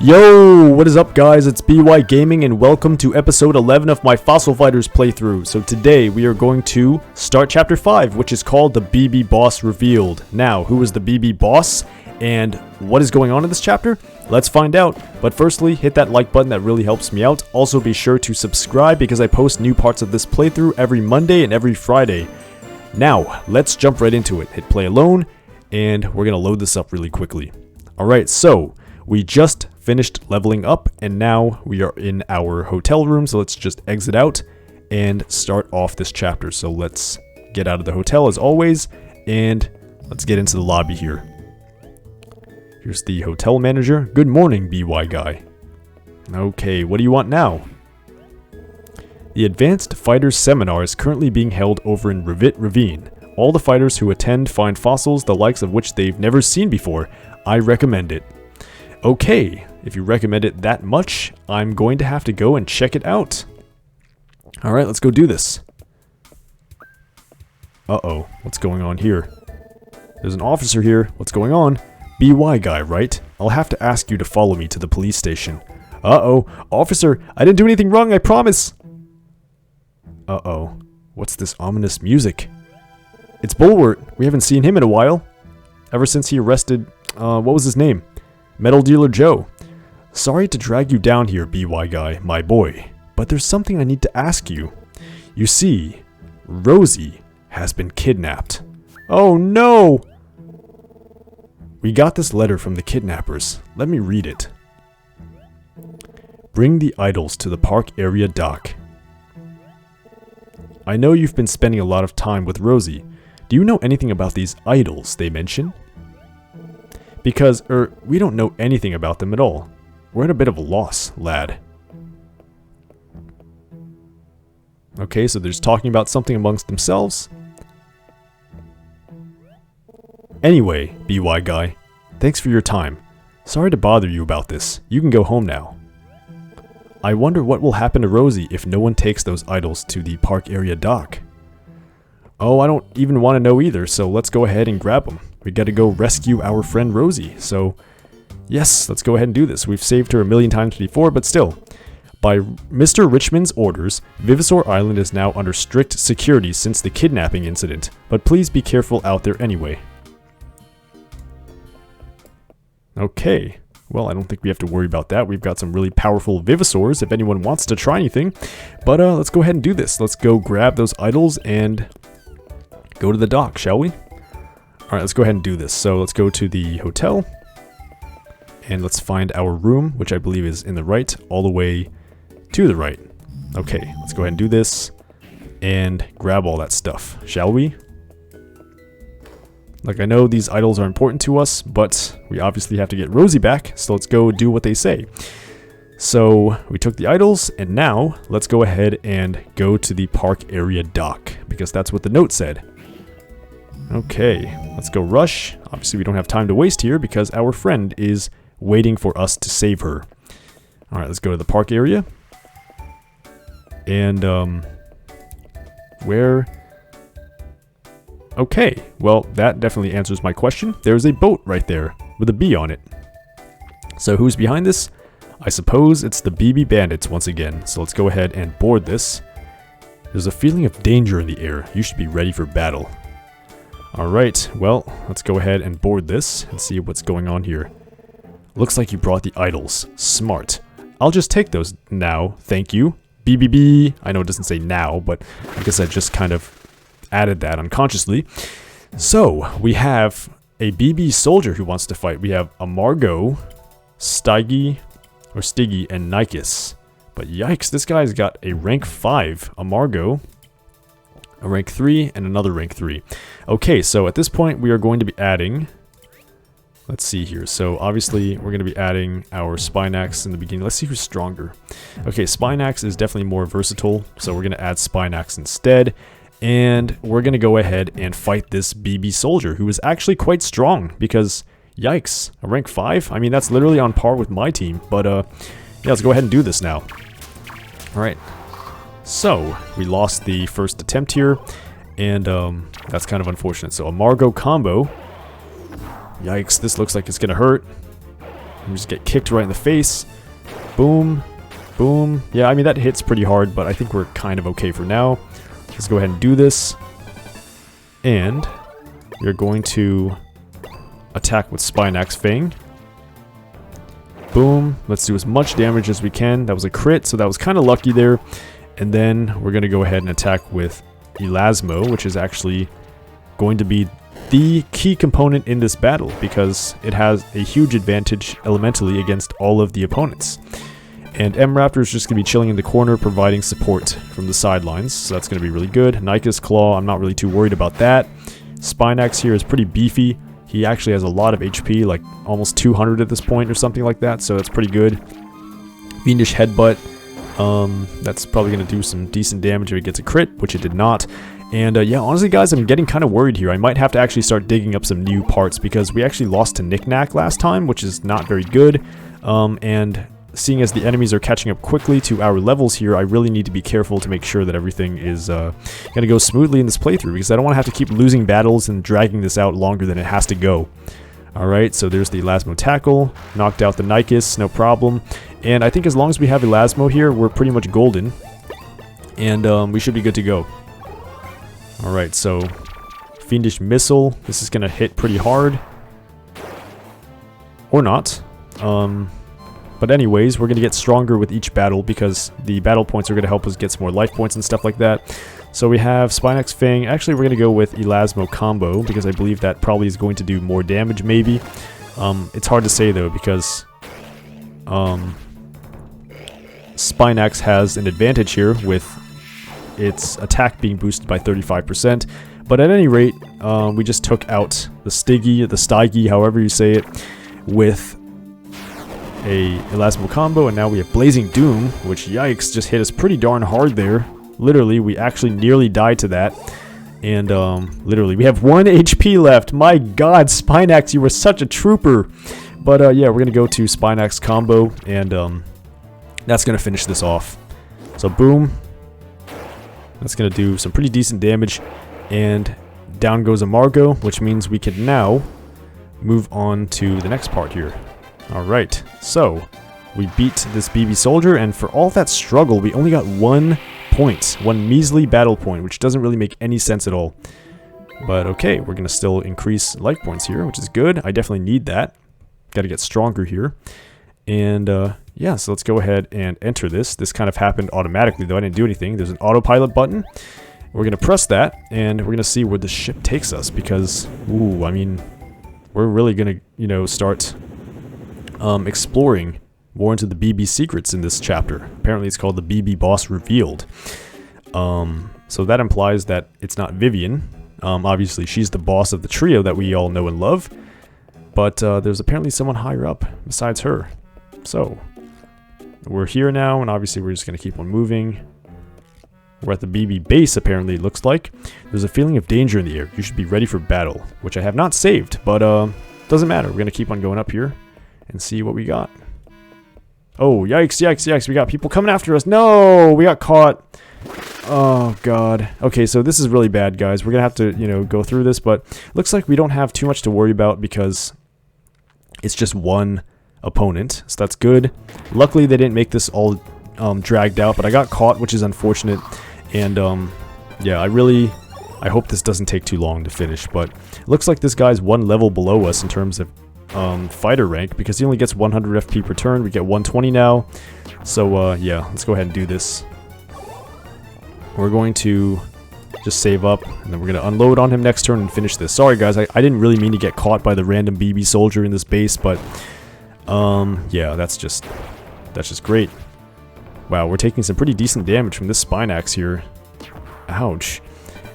Yo, what is up guys, it's BY Gaming and welcome to episode 11 of my Fossil Fighters playthrough. So today we are going to start chapter 5, which is called the BB Boss Revealed. Now, who is the BB Boss and what is going on in this chapter? Let's find out. But firstly, hit that like button, that really helps me out. Also be sure to subscribe because I post new parts of this playthrough every Monday and every Friday. Now, let's jump right into it. Hit play alone and we're going to load this up really quickly. Alright, so we just finished leveling up and now we are in our hotel room, so let's just exit out and start off this chapter. So let's get out of the hotel as always and let's get into the lobby here. Here's the hotel manager. Good morning, BY guy. Okay, what do you want now? The Advanced Fighters Seminar is currently being held over in Revit Ravine. All the fighters who attend find fossils the likes of which they've never seen before. I recommend it. Okay, if you recommend it that much, I'm going to have to go and check it out. Alright, let's go do this. Uh-oh, what's going on here? There's an officer here. What's going on? BY guy, right? I'll have to ask you to follow me to the police station. Uh-oh, officer, I didn't do anything wrong, I promise. Uh-oh, what's this ominous music? It's Bulwart. We haven't seen him in a while. Ever since he arrested, what was his name? Metal Dealer Joe. Sorry to drag you down here, BY guy, my boy, but there's something I need to ask you. You see, Rosie has been kidnapped. Oh no! We got this letter from the kidnappers. Let me read it. Bring the idols to the park area dock. I know you've been spending a lot of time with Rosie. Do you know anything about these idols they mention? Because, we don't know anything about them at all. We're at a bit of a loss, lad. Okay, so they're just talking about something amongst themselves. Anyway, BY guy, thanks for your time. Sorry to bother you about this. You can go home now. I wonder what will happen to Rosie if no one takes those idols to the park area dock. Oh, I don't even want to know either, so let's go ahead and grab them. We gotta go rescue our friend Rosie, so yes, let's go ahead and do this. We've saved her a million times before, but still. By Mr. Richmond's orders, Vivisor Island is now under strict security since the kidnapping incident, but please be careful out there anyway. Okay, well, I don't think we have to worry about that. We've got some really powerful Vivisors if anyone wants to try anything, but let's go ahead and do this. Let's go grab those idols and go to the dock, shall we? Alright, let's go ahead and do this. So let's go to the hotel and let's find our room, which I believe is in the right, all the way to the right. Okay, let's go ahead and do this and grab all that stuff, shall we? Like, I know these idols are important to us, but we obviously have to get Rosie back, so let's go do what they say. So we took the idols, and now let's go ahead and go to the park area dock, because that's what the note said. Okay, let's go rush. Obviously we don't have time to waste here because our friend is waiting for us to save her. Alright, let's go to the park area. And, where? Okay, well, that definitely answers my question. There's a boat right there with a B on it. So who's behind this? I suppose it's the BB Bandits once again. So let's go ahead and board this. There's a feeling of danger in the air. You should be ready for battle. Alright, well, let's go ahead and board this and see what's going on here. Looks like you brought the idols. Smart. I'll just take those now, thank you. BBB. I know it doesn't say now, but I guess I just kind of added that unconsciously. So, we have a BB soldier who wants to fight. We have Amargo, Stiggy, and Nikes. But yikes, this guy's got a rank 5 Amargo, a rank 3, and another rank 3. Okay, so at this point we are going to be adding, let's see here, so obviously we're going to be adding our Spinax in the beginning. Let's see who's stronger. Okay, Spinax is definitely more versatile, so we're going to add Spinax instead, and we're going to go ahead and fight this BB soldier, who is actually quite strong, because, yikes, a rank 5? I mean, that's literally on par with my team, but yeah, let's go ahead and do this now. Alright. So, we lost the first attempt here, and that's kind of unfortunate. So, a Margot combo. Yikes, this looks like it's gonna hurt. We just get kicked right in the face. Boom. Boom. Yeah, I mean, that hits pretty hard, but I think we're kind of okay for now. Let's go ahead and do this. And we're going to attack with Spine Axe Fang. Boom. Let's do as much damage as we can. That was a crit, so that was kind of lucky there. And then we're going to go ahead and attack with Elasmo, which is actually going to be the key component in this battle because it has a huge advantage elementally against all of the opponents. And M-Raptor is just going to be chilling in the corner, providing support from the sidelines, so that's going to be really good. Nika's Claw, I'm not really too worried about that. Spine Axe here is pretty beefy. He actually has a lot of HP, like almost 200 at this point or something like that, so that's pretty good. Fiendish Headbutt, that's probably going to do some decent damage if it gets a crit, which it did not. And yeah, honestly guys, I'm getting kind of worried here. I might have to actually start digging up some new parts because we actually lost to Knick-Knack last time, which is not very good. And seeing as the enemies are catching up quickly to our levels here, I really need to be careful to make sure that everything is going to go smoothly in this playthrough because I don't want to have to keep losing battles and dragging this out longer than it has to go. Alright, so there's the Elasmo Tackle, knocked out the Nikes, no problem. And I think as long as we have Elasmo here, we're pretty much golden. And we should be good to go. Alright, so Fiendish Missile, this is going to hit pretty hard. Or not. But anyways, we're going to get stronger with each battle because the battle points are going to help us get some more life points and stuff like that. So we have Spine Axe Fang. Actually, we're going to go with Elasmo Combo because I believe that probably is going to do more damage maybe. It's hard to say though because Spine Axe has an advantage here with its attack being boosted by 35%. But at any rate, we just took out the Stygie, however you say it, with a Elasmo Combo, and now we have Blazing Doom, which, yikes, just hit us pretty darn hard there. Literally, we actually nearly died to that. And, literally, we have 1 HP left. My god, Spine Axe, you were such a trooper. But, yeah, we're gonna go to Spine Axe Combo, and, that's gonna finish this off. So, boom. That's gonna do some pretty decent damage. And down goes Amargo, which means we can now move on to the next part here. Alright, so we beat this BB soldier, and for all that struggle, we only got 1 point. 1 measly battle point, which doesn't really make any sense at all. But okay, we're going to still increase life points here, which is good. I definitely need that. Got to get stronger here. And yeah, so let's go ahead and enter this. This kind of happened automatically, though I didn't do anything. There's an autopilot button. We're going to press that, and we're going to see where the ship takes us, because, ooh, I mean, we're really going to, you know, start exploring more into the BB secrets in this chapter. Apparently it's called the BB Boss Revealed. So that implies that it's not Vivian. Obviously she's the boss of the trio that we all know and love. But there's apparently someone higher up besides her. So we're here now, and obviously we're just going to keep on moving. We're at the BB base, apparently, it looks like. There's a feeling of danger in the air. You should be ready for battle, which I have not saved, but doesn't matter. We're going to keep on going up here and see what we got. Oh, yikes, yikes, yikes. We got people coming after us. No, we got caught. Oh, God. Okay, so this is really bad, guys. We're going to have to, you know, go through this, but looks like we don't have too much to worry about because it's just one opponent, so that's good. Luckily, they didn't make this all dragged out, but I got caught, which is unfortunate. And, yeah, I hope this doesn't take too long to finish, but it looks like this guy's 1 level below us in terms of fighter rank, because he only gets 100 FP per turn. We get 120 now. So yeah, let's go ahead and do this. We're going to just save up, and then we're going to unload on him next turn and finish this. Sorry guys, I didn't really mean to get caught by the random BB soldier in this base, but yeah, that's just great. Wow, we're taking some pretty decent damage from this Spine Axe here. Ouch.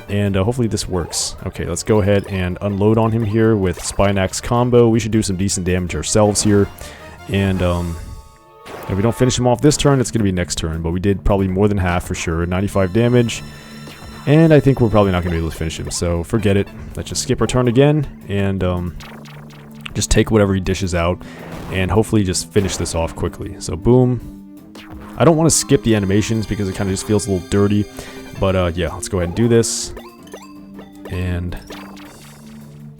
And hopefully this works. Okay, let's go ahead and unload on him here with Spine Axe Combo. We should do some decent damage ourselves here. And if we don't finish him off this turn, it's going to be next turn. But we did probably more than half for sure. 95 damage. And I think we're probably not going to be able to finish him. So forget it. Let's just skip our turn again. And just take whatever he dishes out. And hopefully just finish this off quickly. So boom. I don't want to skip the animations because it kind of just feels a little dirty. But yeah, let's go ahead and do this. And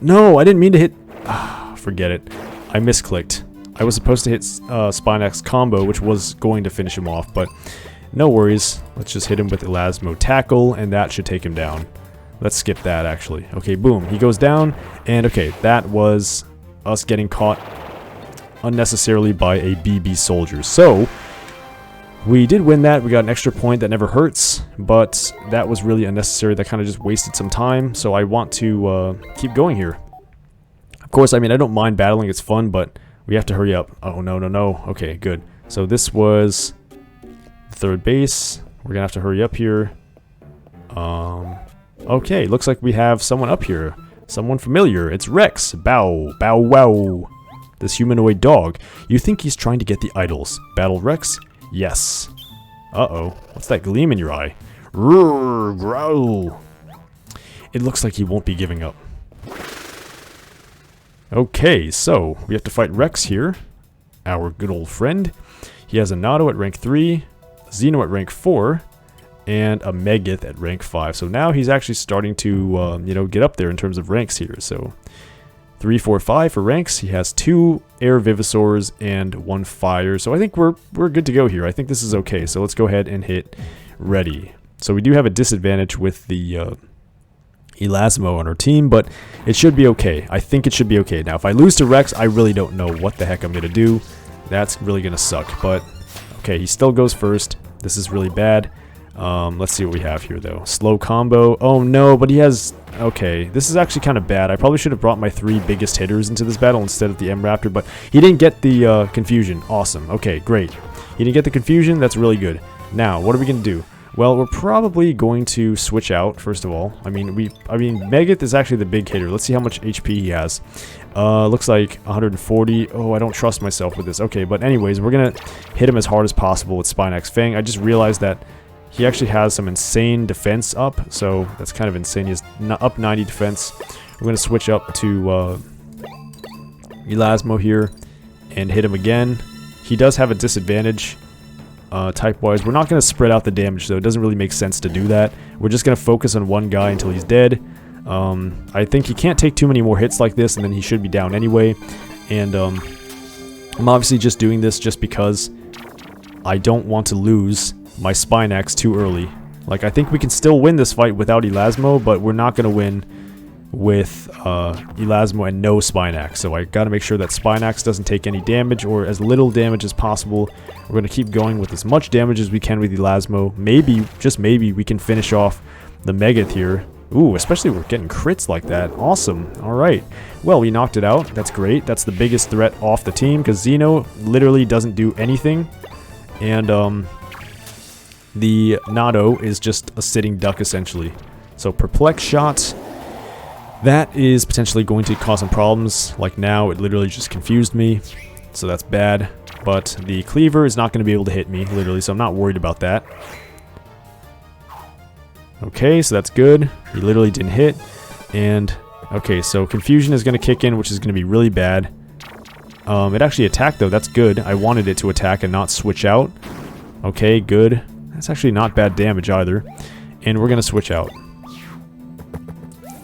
no, I didn't mean to hit. Forget it. I misclicked. I was supposed to hit Spinax combo, which was going to finish him off, but no worries. Let's just hit him with Elasmo Tackle, and that should take him down. Let's skip that, actually. Okay, boom. He goes down, and okay, that was us getting caught unnecessarily by a BB soldier. So, we did win that. We got an extra point that never hurts, but that was really unnecessary. That kind of just wasted some time, so I want to keep going here. Of course, I mean, I don't mind battling. It's fun, but we have to hurry up. Oh, no, no, no. Okay, good. So this was third base. We're gonna have to hurry up here. Okay, looks like we have someone up here. Someone familiar. It's Rex. Bow, bow, wow. This humanoid dog. You think he's trying to get the idols. Battle Rex? Yes. Uh-oh. What's that gleam in your eye? Roar, growl. It looks like he won't be giving up. Okay, so we have to fight Rex here. Our good old friend. He has a Nado at rank 3, Xeno at rank 4, and a Megath at rank 5. So now he's actually starting to, you know, get up there in terms of ranks here. So 3, 4, 5 for ranks. He has 2 Air Vivisaurs and 1 Fire. So I think we're good to go here. I think this is okay. So let's go ahead and hit ready. So we do have a disadvantage with the Elasmo on our team, but it should be okay. I think it should be okay. Now, if I lose to Rex, I really don't know what the heck I'm going to do. That's really going to suck, but okay, he still goes first. This is really bad. Let's see what we have here, though. Slow combo. Oh, no, but he has... Okay, this is actually kind of bad. I probably should have brought my 3 biggest hitters into this battle instead of the M-Raptor, but he didn't get the confusion. Awesome. Okay, great. He didn't get the confusion. That's really good. Now, what are we going to do? Well, we're probably going to switch out, first of all. I mean, Megath is actually the big hitter. Let's see how much HP he has. Looks like 140. Oh, I don't trust myself with this. Okay, but anyways, we're going to hit him as hard as possible with Spinax Fang. I just realized that he actually has some insane defense up, so that's kind of insane. He has up 90 defense. We're going to switch up to Elasmo here and hit him again. He does have a disadvantage. Type-wise, we're not going to spread out the damage, though. It doesn't really make sense to do that. We're just going to focus on one guy until he's dead. I think he can't take too many more hits like this, and then he should be down anyway. And I'm obviously just doing this just because I don't want to lose my Spinax too early. Like, I think we can still win this fight without Elasmo, but we're not going to win with Elasmo and no Spinax. So I got to make sure that Spinax doesn't take any damage or as little damage as possible. We're going to keep going with as much damage as we can with Elasmo. Maybe, just maybe, we can finish off the Megath here. Ooh, especially we're getting crits like that. Awesome. Alright. Well, we knocked it out. That's great. That's the biggest threat off the team because Xeno literally doesn't do anything. And the Nado is just a sitting duck essentially. So Perplex Shot. That is potentially going to cause some problems. Like now, it literally just confused me. So that's bad. But the Cleaver is not going to be able to hit me, literally, so I'm not worried about that. Okay, so that's good. He literally didn't hit. And, okay, so Confusion is going to kick in, which is going to be really bad. It actually attacked, though. That's good. I wanted it to attack and not switch out. Okay, good. That's actually not bad damage either. And we're going to switch out.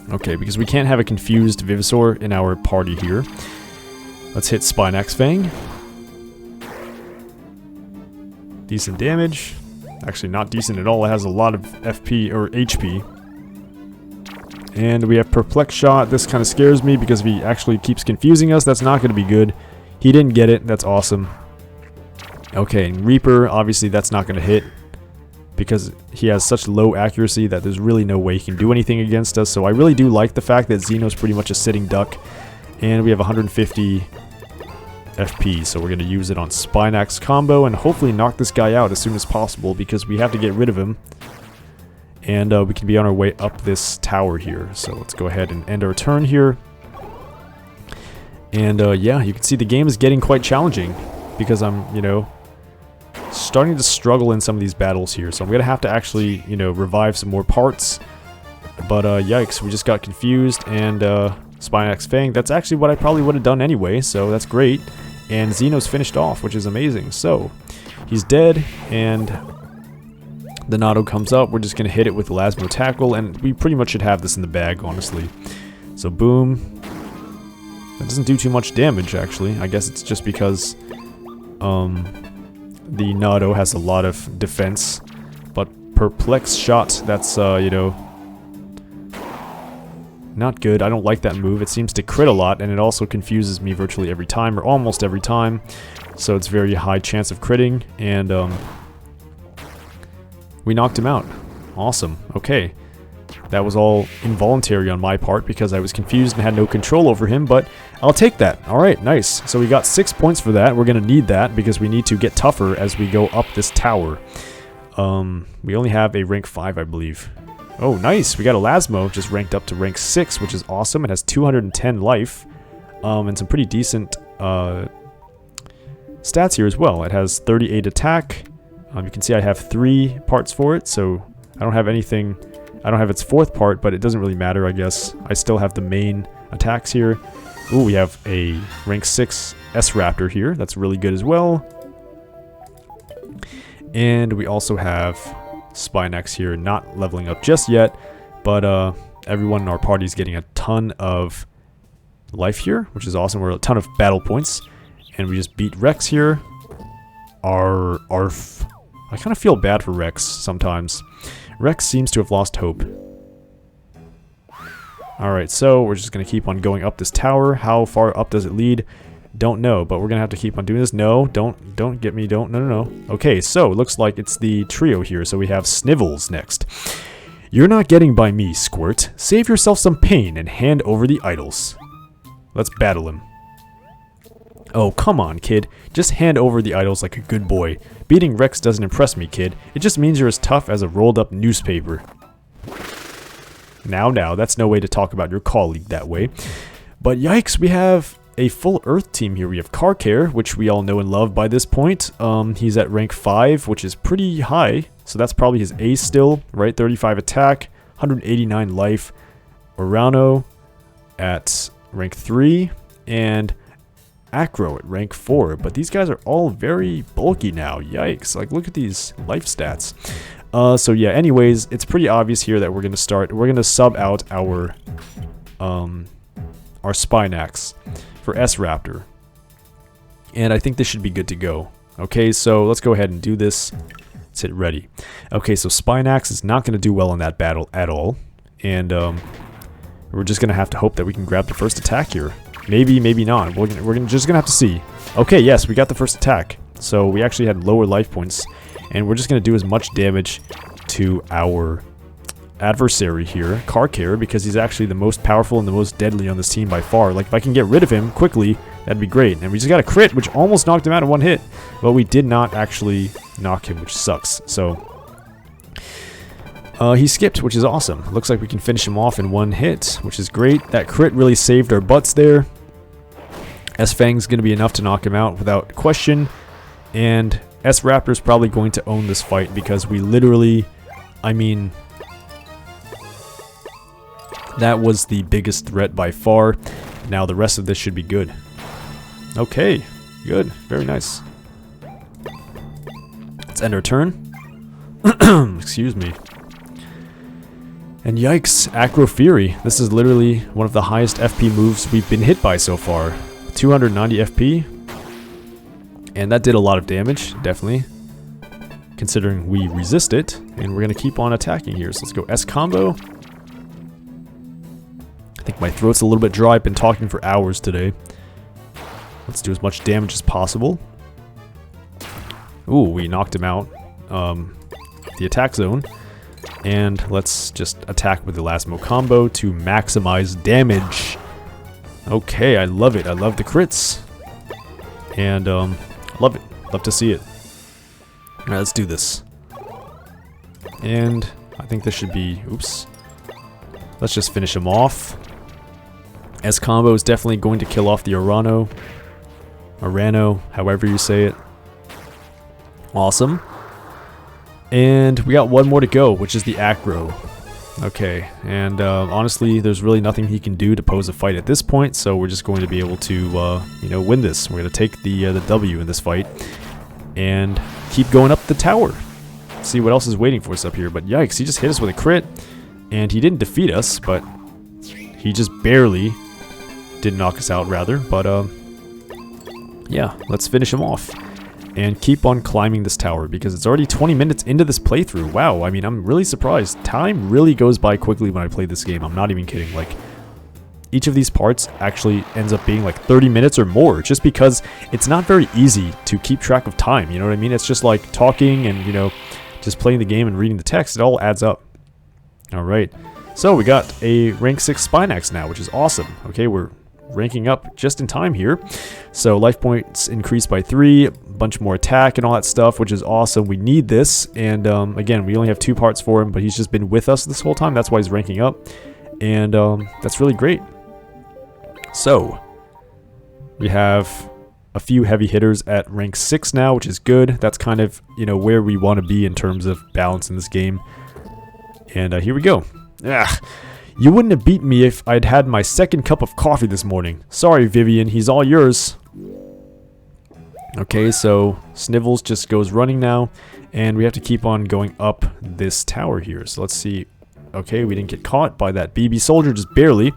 Okay, because we can't have a confused Vivisaur in our party here. Let's hit Spinax Fang. Decent damage. Actually, not decent at all. It has a lot of FP or HP. And we have Perplex Shot. This kind of scares me because if he actually keeps confusing us, that's not going to be good. He didn't get it. That's awesome. Okay, and Reaper, obviously that's not going to hit because he has such low accuracy that there's really no way he can do anything against us. So I really do like the fact that Xeno's pretty much a sitting duck. And we have 150 FP, so we're going to use it on Spinax combo and hopefully knock this guy out as soon as possible because we have to get rid of him. And we can be on our way up this tower here. So let's go ahead and end our turn here. And yeah, you can see the game is getting quite challenging because I'm, you know, starting to struggle in some of these battles here. So I'm going to have to actually, you know, revive some more parts. But yikes, we just got confused and Spinax Fang. That's actually what I probably would have done anyway, so that's great. And Xeno's finished off, which is amazing. So he's dead and the Nado comes up. We're just going to hit it with Elasmo Tackle and we pretty much should have this in the bag, honestly. So boom. That doesn't do too much damage, actually. I guess it's just because the Nado has a lot of defense. But Perplex Shot, that's, you know, not good. I don't like that move. It seems to crit a lot, and it also confuses me virtually every time, or almost every time. So it's very high chance of critting, and we knocked him out. Awesome. Okay. That was all involuntary on my part because I was confused and had no control over him, but I'll take that. Alright, nice. So we got 6 points for that. We're going to need that because we need to get tougher as we go up this tower. We only have a rank 5, I believe. Oh, nice. We got a Lasmo just ranked up to rank 6, which is awesome. It has 210 life and some pretty decent stats here as well. It has 38 attack. You can see I have 3 parts for it, so I don't have anything... I don't have its 4th part, but it doesn't really matter, I guess. I still have the main attacks here. Ooh, we have a rank 6 S-Raptor here. That's really good as well. And we also have Spinax here, not leveling up just yet, but everyone in our party is getting a ton of life here, which is awesome. We're a ton of battle points, and we just beat Rex here. Arf. I kind of feel bad for Rex sometimes. Rex seems to have lost hope. Alright, so we're just going to keep on going up this tower. How far up does it lead? Don't know, but we're going to have to keep on doing this. No, don't get me, no. Okay, so it looks like it's the trio here. So we have Snivels next. You're not getting by me, Squirt. Save yourself some pain and hand over the idols. Let's battle him. Oh, come on, kid. Just hand over the idols like a good boy. Beating Rex doesn't impress me, kid. It just means you're as tough as a rolled-up newspaper. Now, that's no way to talk about your colleague that way. But yikes, we have a full Earth team here. We have Carcare, which we all know and love by this point. He's at rank 5, which is pretty high. So that's probably his ace still, right? 35 attack, 189 life. Orano at rank 3, and Acro at rank 4, but these guys are all very bulky now. Yikes. Like, look at these life stats. So yeah, anyways, it's pretty obvious here that we're going to sub out our Spinax for S-Raptor. And I think this should be good to go. Okay, so let's go ahead and do this. Let's hit ready. Okay, so Spinax is not going to do well in that battle at all. And we're just going to have to hope that we can grab the first attack here. Maybe, maybe not. We're just going to have to see. Okay, yes, we got the first attack. So we actually had lower life points. And we're just going to do as much damage to our adversary here, Carcare, because he's actually the most powerful and the most deadly on this team by far. Like, if I can get rid of him quickly, that'd be great. And we just got a crit, which almost knocked him out in one hit. But we did not actually knock him, which sucks. So he skipped, which is awesome. Looks like we can finish him off in one hit, which is great. That crit really saved our butts there. S-Fang's going to be enough to knock him out without question. And S-Raptor's probably going to own this fight because we literally, I mean, that was the biggest threat by far. Now the rest of this should be good. Okay, good. Very nice. Let's end our turn. Excuse me. And yikes, Acro Fury. This is literally one of the highest FP moves we've been hit by so far. 290 FP. And that did a lot of damage, definitely. Considering we resist it. And we're going to keep on attacking here. So let's go S combo. I think my throat's a little bit dry. I've been talking for hours today. Let's do as much damage as possible. Ooh, we knocked him out. The attack zone. And let's just attack with the Lasmo combo to maximize damage. Okay, I love it. I love the crits. And, love it. Love to see it. Alright, let's do this. And I think this should be... Oops. Let's just finish him off. S combo is definitely going to kill off the Orano. Orano, however you say it. Awesome. And we got one more to go, which is the Acro. Okay, and honestly, there's really nothing he can do to pose a fight at this point, so we're just going to be able to, you know, win this. We're going to take the W in this fight and keep going up the tower. See what else is waiting for us up here. But yikes, he just hit us with a crit, and he didn't defeat us, but he just barely Didn't knock us out, rather. But, yeah, let's finish him off. And keep on climbing this tower, because it's already 20 minutes into this playthrough. Wow, I mean, I'm really surprised. Time really goes by quickly when I play this game. I'm not even kidding. Like, each of these parts actually ends up being like 30 minutes or more, just because it's not very easy to keep track of time, you know what I mean? It's just like talking and, you know, just playing the game and reading the text. It all adds up. Alright, so we got a rank 6 Spinax now, which is awesome. Okay, we're ranking up just in time here. So life points increased by 3, a bunch more attack and all that stuff, which is awesome. We need this, and again, we only have 2 parts for him, but he's just been with us this whole time. That's why he's ranking up, and that's really great. So we have a few heavy hitters at rank 6 now, which is good. That's kind of, you know, where we want to be in terms of balance in this game. And here we go. Ah, you wouldn't have beaten me if I'd had my 2nd cup of coffee this morning. Sorry, Vivian, he's all yours. Okay, so Snivels just goes running now, and we have to keep on going up this tower here. So let's see. Okay, we didn't get caught by that BB soldier, just barely.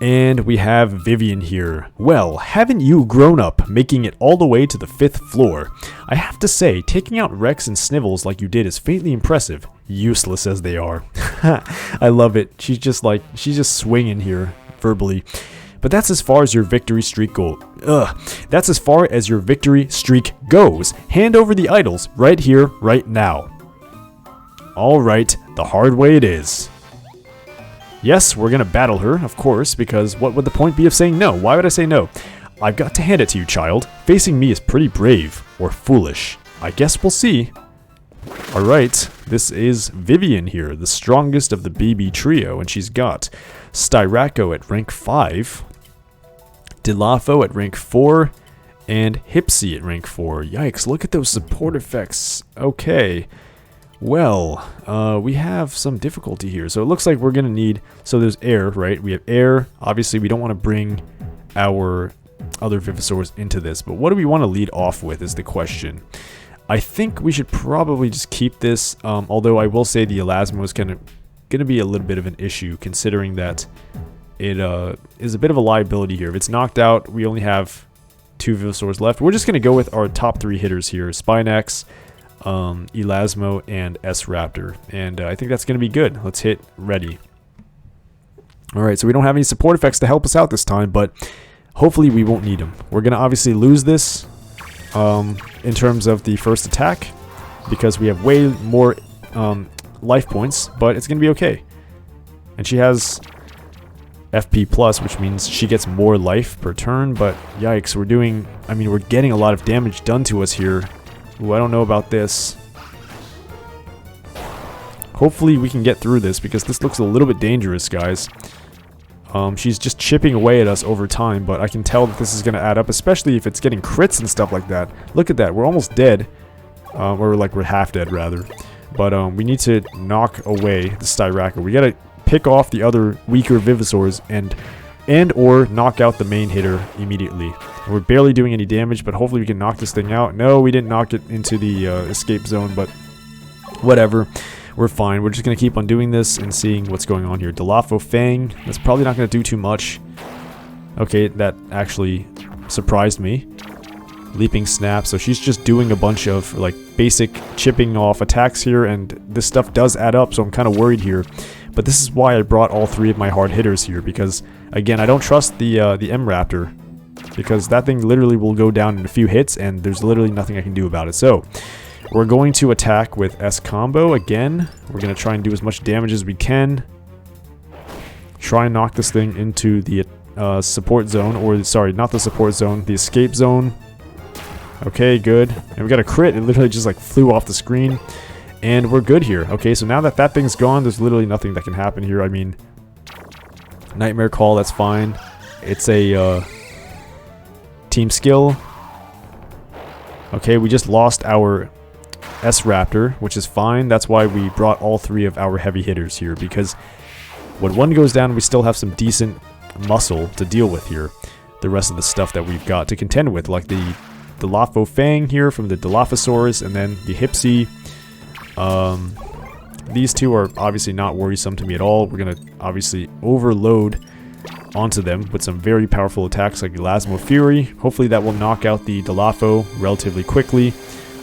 And we have Vivian here. Well, haven't you grown up, making it all the way to the 5th floor? I have to say, taking out Rex and Snivels like you did is faintly impressive, useless as they are. I love it. She's just swinging here, verbally. But that's as far as your victory streak That's as far as your victory streak goes. Hand over the idols, right here, right now. Alright, the hard way it is. Yes, we're gonna battle her, of course, because what would the point be of saying no? Why would I say no? I've got to hand it to you, child. Facing me is pretty brave, or foolish. I guess we'll see. Alright, this is Vivian here, the strongest of the BB trio, and she's got Styraco at rank 5, Dilafo at rank 4, and Hipsy at rank 4. Yikes, look at those support effects. Okay. Well, we have some difficulty here. So it looks like we're going to need... So there's air, right? We have air. Obviously, we don't want to bring our other Vivisaurs into this. But what do we want to lead off with is the question. I think we should probably just keep this. Although I will say the Elasmo is going to be a little bit of an issue, considering that it is a bit of a liability here. If it's knocked out, we only have 2 Vivisaurs left. We're just going to go with our top 3 hitters here. Spinax, Elasmo, and S-Raptor, and I think that's going to be good. Let's hit ready. Alright, so we don't have any support effects to help us out this time, but hopefully we won't need them. We're going to obviously lose this in terms of the first attack, because we have way more life points, but it's going to be okay. And she has FP+, which means she gets more life per turn, but yikes, we're getting a lot of damage done to us here. Ooh, I don't know about this. Hopefully we can get through this, because this looks a little bit dangerous, guys. She's just chipping away at us over time, but I can tell that this is going to add up, especially if it's getting crits and stuff like that. Look at that, we're almost dead. Or like we're half dead, rather. But we need to knock away the Styraco. We got to pick off the other weaker Vivisaurs and or knock out the main hitter immediately. We're barely doing any damage, but hopefully we can knock this thing out. No, we didn't knock it into the escape zone, but whatever. We're fine. We're just going to keep on doing this and seeing what's going on here. Dilafo Fang. That's probably not going to do too much. Okay, that actually surprised me. Leaping Snap. So she's just doing a bunch of like basic chipping off attacks here, and this stuff does add up, so I'm kind of worried here. But this is why I brought all 3 of my hard hitters here, because again, I don't trust the M-Raptor, because that thing literally will go down in a few hits, and there's literally nothing I can do about it. So we're going to attack with S-Combo again. We're going to try and do as much damage as we can. Try and knock this thing into the support zone, or sorry, not the support zone, the escape zone. Okay, good. And we got a crit. It literally just like flew off the screen. And we're good here. Okay, so now that that thing's gone, there's literally nothing that can happen here. I mean, Nightmare Call, that's fine. It's a team skill. Okay, we just lost our S-Raptor, which is fine. That's why we brought all 3 of our heavy hitters here, because when one goes down, we still have some decent muscle to deal with here. The rest of the stuff that we've got to contend with, like the Dilafo Fang here from the Dilophosaurus, and then the Hipsy. These 2 are obviously not worrisome to me at all. We're going to obviously overload onto them with some very powerful attacks like Acro Fury. Hopefully that will knock out the Dilafo relatively quickly.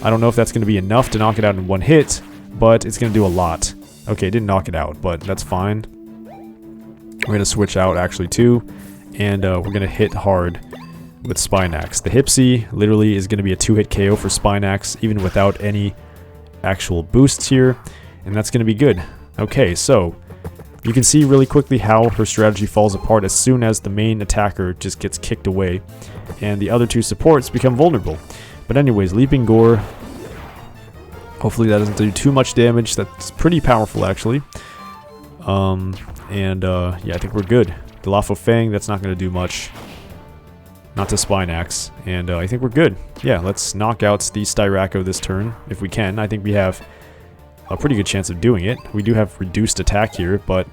I don't know if that's going to be enough to knock it out in one hit, but it's going to do a lot. Okay, it didn't knock it out, but that's fine. We're going to switch out actually too, and we're going to hit hard with Spinax. The Hipsy literally is going to be a 2-hit KO for Spinax, even without any actual boosts here, and that's going to be good. Okay, so you can see really quickly how her strategy falls apart as soon as the main attacker just gets kicked away, and the other two supports become vulnerable. But anyways, Leaping Gore, hopefully that doesn't do too much damage. That's pretty powerful actually. Yeah, I think we're good. Dilafo Fang, that's not going to do much. Not to Spinax. And I think we're good. Yeah, let's knock out the Styraco this turn, if we can. I think we have a pretty good chance of doing it. We do have reduced attack here, but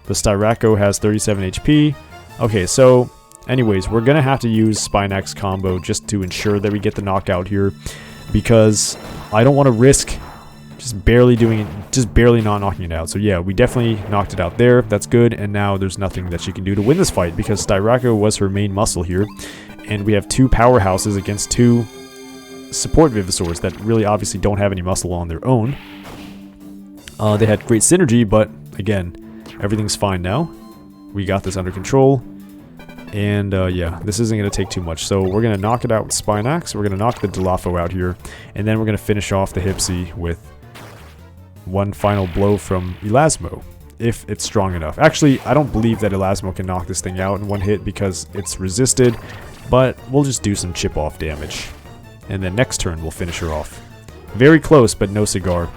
the Styraco has 37 HP. Okay, so anyways, we're going to have to use Spinax combo just to ensure that we get the knockout here, because I don't want to risk just barely doing it, just barely not knocking it out. So yeah, we definitely knocked it out there. That's good. And now there's nothing that she can do to win this fight, because Styraco was her main muscle here. And we have two powerhouses against two support Vivisaurs that really obviously don't have any muscle on their own. They had great synergy, but again, everything's fine now. We got this under control. And yeah, this isn't going to take too much. So we're going to knock it out with Spinax. We're going to knock the Dilafo out here. And then we're going to finish off the Hipsy with one final blow from Elasmo, if it's strong enough. Actually, I don't believe that Elasmo can knock this thing out in one hit because it's resisted. But we'll just do some chip-off damage. And then next turn, we'll finish her off. Very close, but no cigar.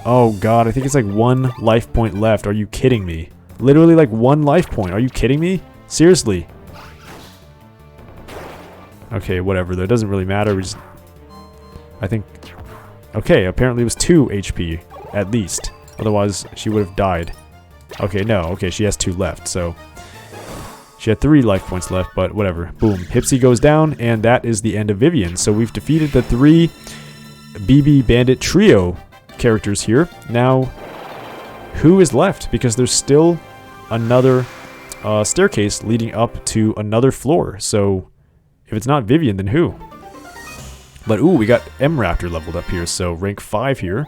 Oh god, I think it's like 1 life point left. Are you kidding me? Literally like 1 life point. Are you kidding me? Seriously. Okay, whatever though. It doesn't really matter. We just... I think... Okay, apparently it was 2 HP at least. Otherwise, she would have died. Okay, no. Okay, she has 2 left, so... She had 3 life points left, but whatever. Boom. Hipsy goes down, and that is the end of Vivian. So we've defeated the 3 BB Bandit trio characters here. Now, who is left? Because there's still another staircase leading up to another floor. So if it's not Vivian, then who? But ooh, we got M Raptor leveled up here, so rank 5 here.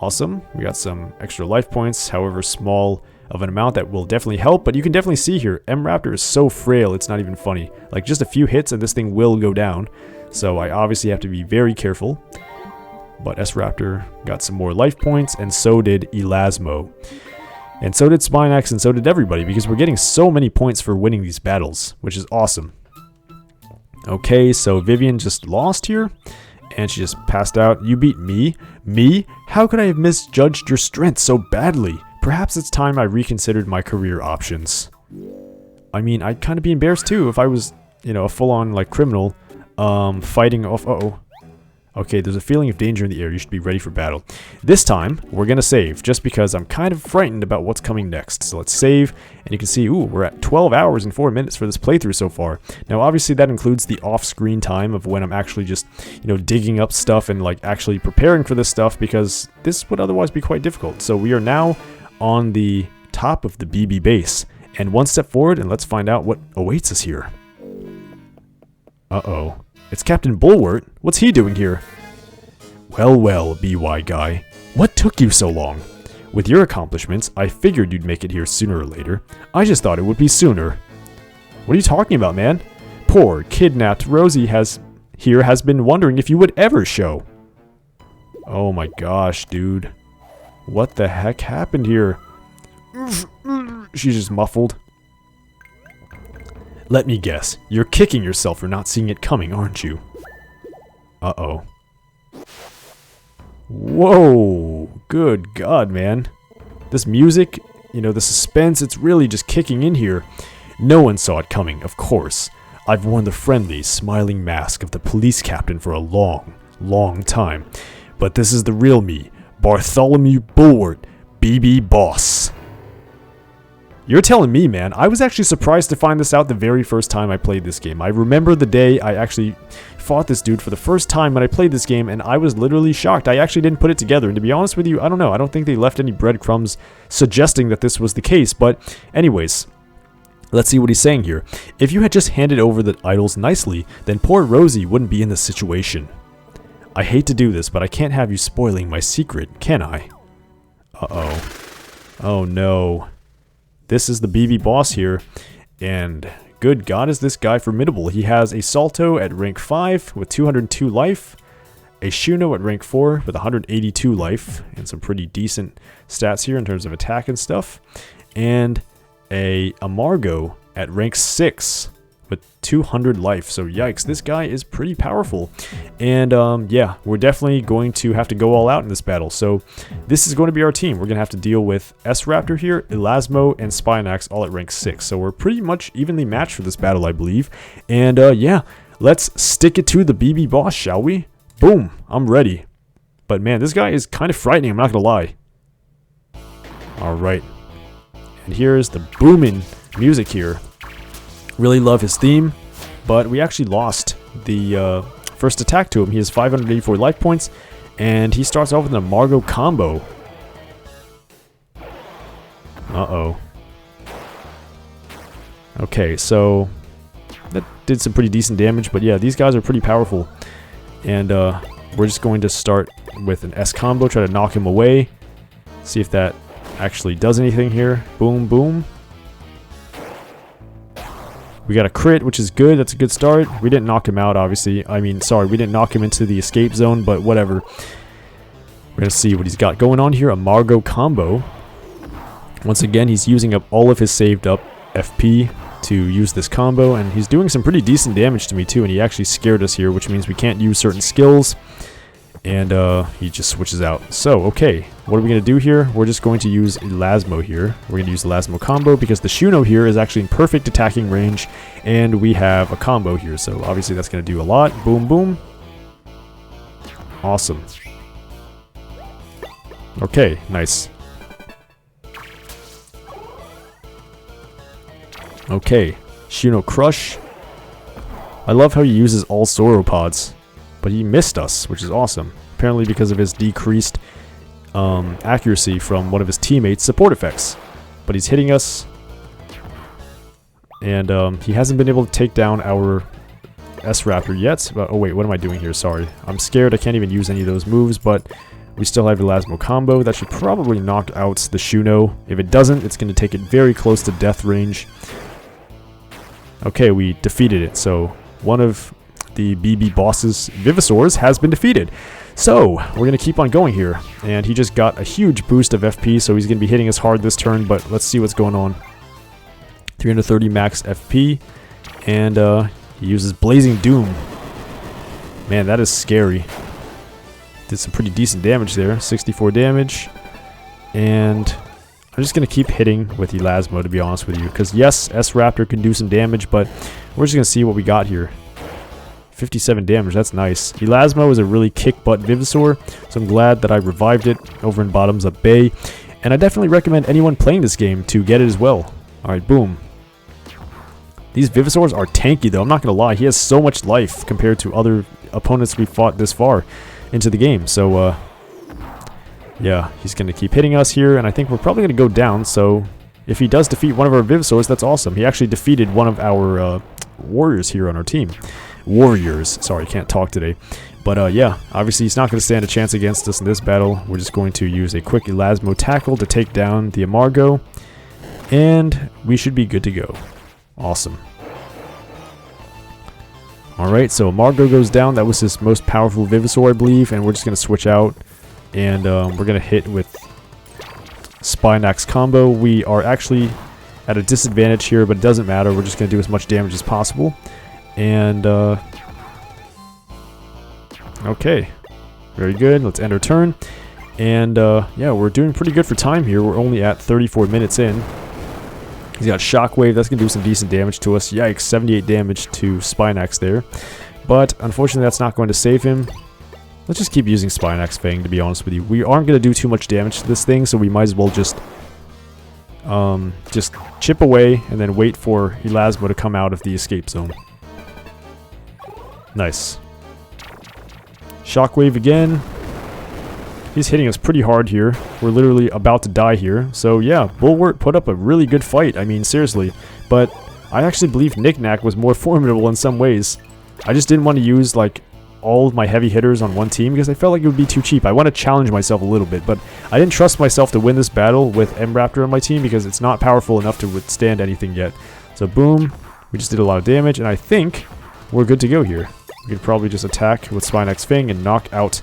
Awesome. We got some extra life points, however small of an amount that will definitely help, but you can definitely see here, M Raptor is so frail, it's not even funny. Like just a few hits and this thing will go down. So I obviously have to be very careful. But S Raptor got some more life points, and so did Elasmo. And so did Spinax, and so did everybody, because we're getting so many points for winning these battles, which is awesome. Okay, so Vivian just lost here, and she just passed out. You beat me? Me? How could I have misjudged your strength so badly? Perhaps it's time I reconsidered my career options. I mean, I'd kind of be embarrassed too if I was, you know, a full-on, like, criminal, fighting off... Uh-oh. Okay, there's a feeling of danger in the air. You should be ready for battle. This time, we're going to save, just because I'm kind of frightened about what's coming next. So let's save, and you can see, ooh, we're at 12 hours and 4 minutes for this playthrough so far. Now, obviously, that includes the off-screen time of when I'm actually just, you know, digging up stuff and, like, actually preparing for this stuff, because this would otherwise be quite difficult. So we are now on the top of the BB base, and one step forward, and let's find out what awaits us here. Uh-oh. It's Captain Bulwart. What's he doing here? Well, well, BY guy. What took you so long? With your accomplishments, I figured you'd make it here sooner or later. I just thought it would be sooner. What are you talking about, man? Poor, kidnapped Rosie has been wondering if you would ever show. Oh my gosh, dude. What the heck happened here? She's just muffled. Let me guess. You're kicking yourself for not seeing it coming, aren't you? Uh-oh. Whoa. Good God, man. This music, you know, the suspense, it's really just kicking in here. No one saw it coming, of course. I've worn the friendly, smiling mask of the police captain for a long, long time. But this is the real me, Bartholomew Bulwart, BB Boss. You're telling me, man. I was actually surprised to find this out the very first time I played this game. I remember the day I actually fought this dude for the first time when I played this game, and I was literally shocked. I actually didn't put it together, and to be honest with you, I don't know. I don't think they left any breadcrumbs suggesting that this was the case, but anyways, Let's see what he's saying here. If you had just handed over the idols nicely, then poor Rosie wouldn't be in this situation. I hate to do this, but I can't have you spoiling my secret, can I? Uh-oh. Oh no. This is the BB boss here, and good God is this guy formidable. He has a Salto at rank 5 with 202 life, a Shuno at rank 4 with 182 life, and some pretty decent stats here in terms of attack and stuff, and a Amargo at rank 6 with 200 life. So yikes, this guy is pretty powerful. And yeah, we're definitely going to have to go all out in this battle. So this is going to be our team. We're going to have to deal with S-Raptor here, Elasmo, and Spinax all at rank 6. So we're pretty much evenly matched for this battle, I believe. And yeah, let's stick it to the BB boss, shall we? Boom, I'm ready. But man, this guy is kind of frightening, I'm not going to lie. Alright. And here's the booming music here. Really love his theme, but we actually lost the first attack to him. He has 584 life points, and he starts off with an Amargo combo. Uh-oh. Okay, so that did some pretty decent damage, but yeah, these guys are pretty powerful. And we're just going to start with an S combo, try to knock him away. See if that actually does anything here. Boom, boom. We got a crit, which is good. That's a good start. We didn't knock him out, obviously. I mean, sorry, we didn't knock him into the escape zone, but whatever. We're going to see what he's got going on here. Amargo combo. Once again, he's using up all of his saved up FP to use this combo, and he's doing some pretty decent damage to me too, and he actually scared us here, which means we can't use certain skills. And he just switches out. So, okay, what are we going to do here? We're just going to use Elasmo here. We're going to use the Elasmo combo because the Shuno here is actually in perfect attacking range, and we have a combo here. So, obviously, that's going to do a lot. Boom, boom. Awesome. Okay, nice. Okay, Shuno Crush. I love how he uses all sauropods. But he missed us, which is awesome. Apparently because of his decreased accuracy from one of his teammates' support effects. But he's hitting us. And he hasn't been able to take down our S-Raptor yet. Oh wait, what am I doing here? Sorry. I'm scared I can't even use any of those moves, but we still have the Elasmo combo. That should probably knock out the Shuno. If it doesn't, it's going to take it very close to death range. Okay, we defeated it. So one of the BB boss's Vivisaurs has been defeated. So, we're going to keep on going here. And he just got a huge boost of FP, so he's going to be hitting us hard this turn, but let's see what's going on. 330 max FP, and he uses Blazing Doom. Man, that is scary. Did some pretty decent damage there, 64 damage. And I'm just going to keep hitting with Elasmo, to be honest with you, because yes, S-Raptor can do some damage, but we're just going to see what we got here. 57 damage, that's nice. Elasmo is a really kick-butt Vivisaur, so I'm glad that I revived it over in Bottoms Up Bay. And I definitely recommend anyone playing this game to get it as well. Alright, boom. These Vivisaurs are tanky though, I'm not going to lie. He has so much life compared to other opponents we fought this far into the game. So, yeah, he's going to keep hitting us here, and I think we're probably going to go down. So, if he does defeat one of our Vivisaurs, that's awesome. He actually defeated one of our warriors here on our team. Warriors. Sorry, can't talk today. But yeah, obviously he's not going to stand a chance against us in this battle. We're just going to use a quick Elasmo tackle to take down the Amargo. And we should be good to go. Awesome. Alright, so Amargo goes down. That was his most powerful Vivisaur, I believe. And we're just going to switch out. And we're going to hit with Spinax combo. We are actually at a disadvantage here, but it doesn't matter. We're just going to do as much damage as possible. And, okay. Very good. Let's end our turn. And, yeah, we're doing pretty good for time here. We're only at 34 minutes in. He's got Shockwave. That's going to do some decent damage to us. Yikes, 78 damage to Spinax there. But, unfortunately, that's not going to save him. Let's just keep using Spinax Fang, to be honest with you. We aren't going to do too much damage to this thing, so we might as well just chip away and then wait for Elasmo to come out of the escape zone. Nice. Shockwave again. He's hitting us pretty hard here. We're literally about to die here. So yeah, Bulwark put up a really good fight. I mean, seriously. But I actually believe Knick-Knack was more formidable in some ways. I just didn't want to use, like, all of my heavy hitters on one team because I felt like it would be too cheap. I want to challenge myself a little bit, but I didn't trust myself to win this battle with M-Raptor on my team because it's not powerful enough to withstand anything yet. So boom, we just did a lot of damage, and I think we're good to go here. We could probably just attack with Spinax Fang and knock out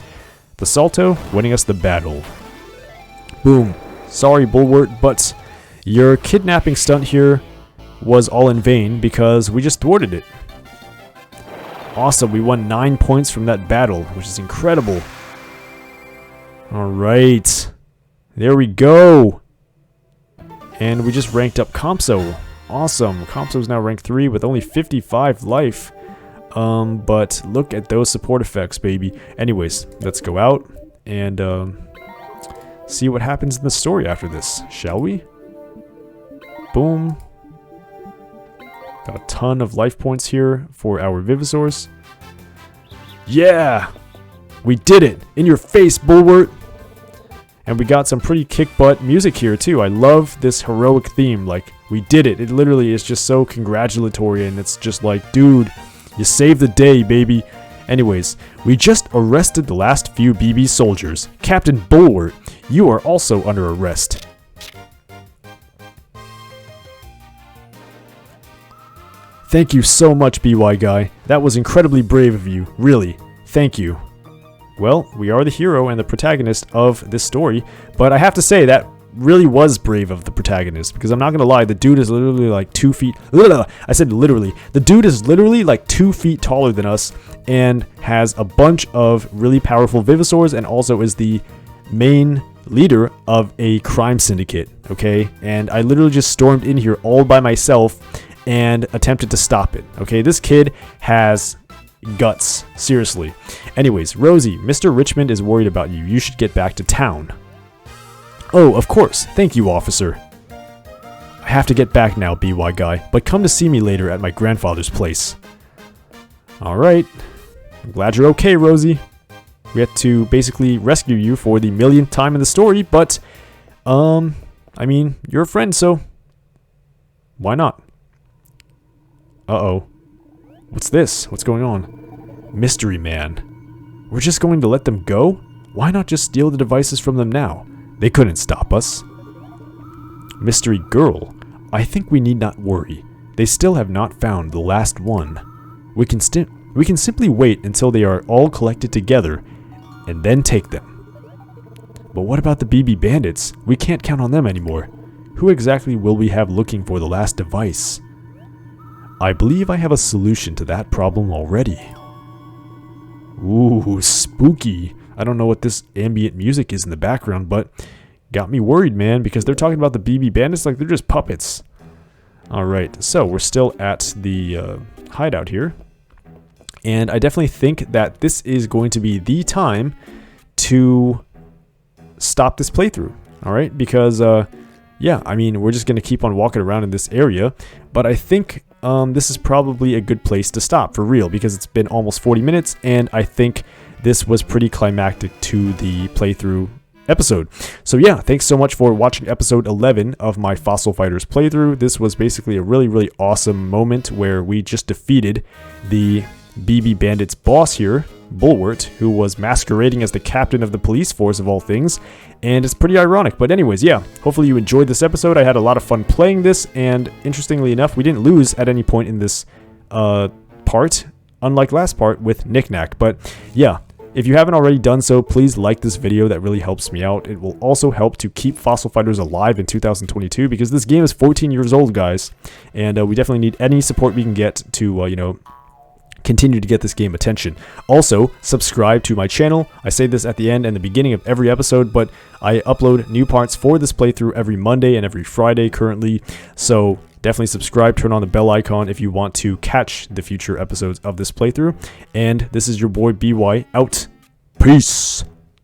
the Salto, winning us the battle. Boom. Sorry, Bulwart, but your kidnapping stunt here was all in vain because we just thwarted it. Awesome, we won 9 points from that battle, which is incredible. Alright. There we go. And we just ranked up Compso. Awesome. Compso's now ranked 3 with only 55 life. But look at those support effects, baby. Anyways, let's go out and see what happens in the story after this, shall we? Boom. Got a ton of life points here for our Vivisaurs. Yeah! We did it! In your face, Bulwart! And we got some pretty kick-butt music here, too. I love this heroic theme. Like, we did it. It literally is just so congratulatory, and it's just like, dude, you saved the day, baby. Anyways, we just arrested the last few BB soldiers. Captain Bulwart, you are also under arrest. Thank you so much, BY Guy. That was incredibly brave of you. Really. Thank you. Well, we are the hero and the protagonist of this story, but I have to say that really was brave of the protagonist, because I'm not gonna lie, the dude is literally like 2 feet. I said literally. The dude is literally like 2 feet taller than us and has a bunch of really powerful Vivisaurs and also is the main leader of a crime syndicate, okay? And I literally just stormed in here all by myself and attempted to stop it, okay? This kid has guts, seriously. Anyways, Rosie, Mr. Richmond is worried about you. You should get back to town. Oh, of course. Thank you, officer. I have to get back now, BY Guy, but come to see me later at my grandfather's place. Alright. I'm glad you're okay, Rosie. We had to basically rescue you for the millionth time in the story, but, I mean, you're a friend, so why not? Uh-oh. What's this? What's going on? Mystery Man. We're just going to let them go? Why not just steal the devices from them now? They couldn't stop us. Mystery Girl. I think we need not worry. They still have not found the last one. We can simply wait until they are all collected together and then take them. But what about the BB Bandits? We can't count on them anymore. Who exactly will we have looking for the last device? I believe I have a solution to that problem already. Ooh, spooky. I don't know what this ambient music is in the background, but got me worried, man, because they're talking about the BB Bandits like they're just puppets. Alright, so we're still at the hideout here. And I definitely think that this is going to be the time to stop this playthrough. Alright, because, yeah, I mean, we're just going to keep on walking around in this area. But I think this is probably a good place to stop, for real, because it's been almost 40 minutes, and I think this was pretty climactic to the playthrough episode. So yeah, thanks so much for watching episode 11 of my Fossil Fighters playthrough. This was basically a really, really awesome moment where we just defeated the BB Bandits boss here, Bulwart, who was masquerading as the captain of the police force of all things, and it's pretty ironic. But anyways, yeah, hopefully you enjoyed this episode. I had a lot of fun playing this, and interestingly enough, we didn't lose at any point in this part, unlike last part with Knick-Knack. But yeah, if you haven't already done so, please like this video. That really helps me out. It will also help to keep Fossil Fighters alive in 2022, because this game is 14 years old, guys, and we definitely need any support we can get to, you know, continue to get this game attention. Also, subscribe to my channel. I say this at the end and the beginning of every episode, but I upload new parts for this playthrough every Monday and every Friday currently, so definitely subscribe, turn on the bell icon if you want to catch the future episodes of this playthrough. And this is your boy BY out. Peace!